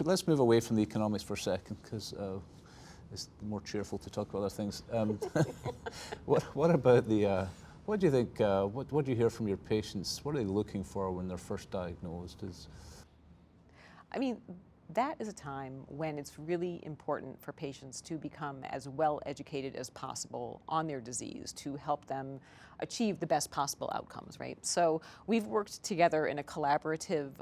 let's move away from the economics for a second, because it's more cheerful to talk about other things. What about the, what do you think, what do you hear from your patients? What are they looking for when they're first diagnosed? I mean, that is a time when it's really important for patients to become as well educated as possible on their disease to help them achieve the best possible outcomes, right? So we've worked together in a collaborative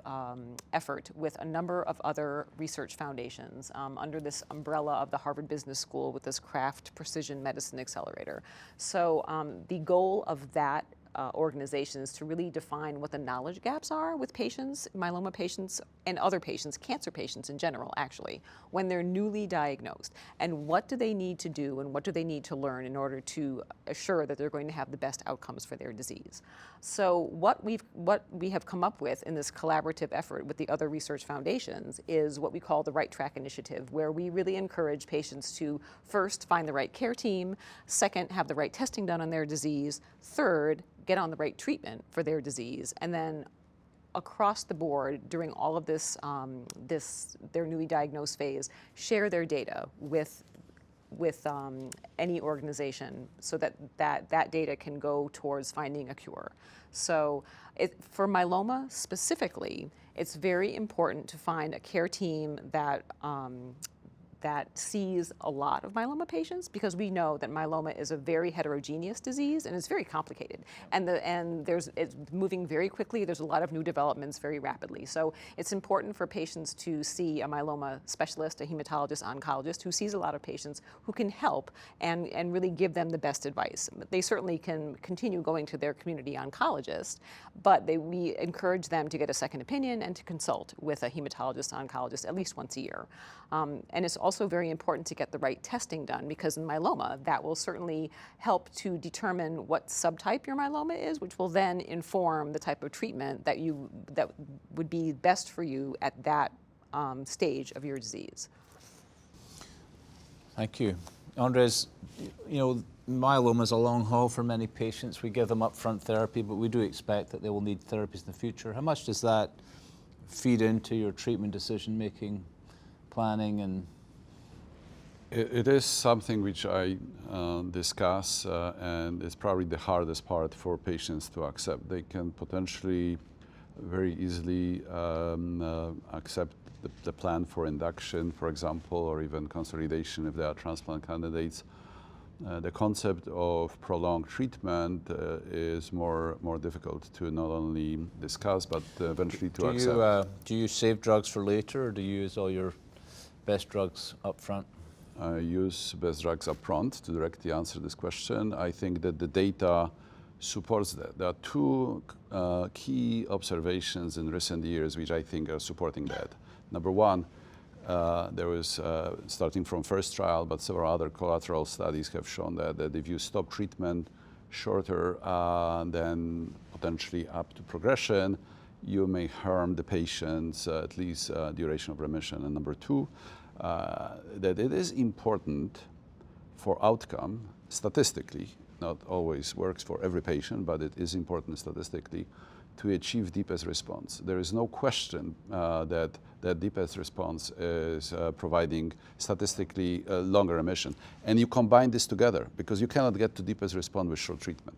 effort with a number of other research foundations under this umbrella of the Harvard Business School with this Kraft Precision Medicine Accelerator. So the goal of that organizations to really define what the knowledge gaps are with patients, myeloma patients, and other patients, cancer patients in general, actually, when they're newly diagnosed. And what do they need to do and what do they need to learn in order to assure that they're going to have the best outcomes for their disease? So what we have come up with in this collaborative effort with the other research foundations is what we call the Right Track Initiative, where we really encourage patients to first find the right care team, second, have the right testing done on their disease, third, get on the right treatment for their disease, and then across the board during all of this, their newly diagnosed phase, share their data with any organization so that data can go towards finding a cure. So for myeloma specifically, it's very important to find a care team that sees a lot of myeloma patients, because we know that myeloma is a very heterogeneous disease and it's very complicated. And it's moving very quickly. There's a lot of new developments very rapidly. So it's important for patients to see a myeloma specialist, a hematologist, oncologist who sees a lot of patients who can help and really give them the best advice. They certainly can continue going to their community oncologist, but we encourage them to get a second opinion and to consult with a hematologist, oncologist at least once a year. And it's also very important to get the right testing done, because in myeloma, that will certainly help to determine what subtype your myeloma is, which will then inform the type of treatment that would be best for you at that stage of your disease. Thank you. Andres, you know, myeloma is a long haul for many patients. We give them upfront therapy, but we do expect that they will need therapies in the future. How much does that feed into your treatment decision-making, planning, and it is something which I discuss, and it's probably the hardest part for patients to accept. They can potentially very easily accept the plan for induction, for example, or even consolidation if they are transplant candidates. The concept of prolonged treatment is more difficult to not only discuss, but eventually to accept. Do you save drugs for later, or do you use all your best drugs up front? I use best drugs up front to directly answer this question. I think that the data supports that. There are two key observations in recent years which I think are supporting that. Number one, there was, starting from first trial, but several other collateral studies have shown that if you stop treatment shorter than potentially up to progression, you may harm the patient's at least duration of remission. And number two, that it is important for outcome statistically, not always works for every patient, but it is important statistically to achieve deepest response. There is no question that deepest response is providing statistically longer remission. And you combine this together, because you cannot get to deepest response with short treatment.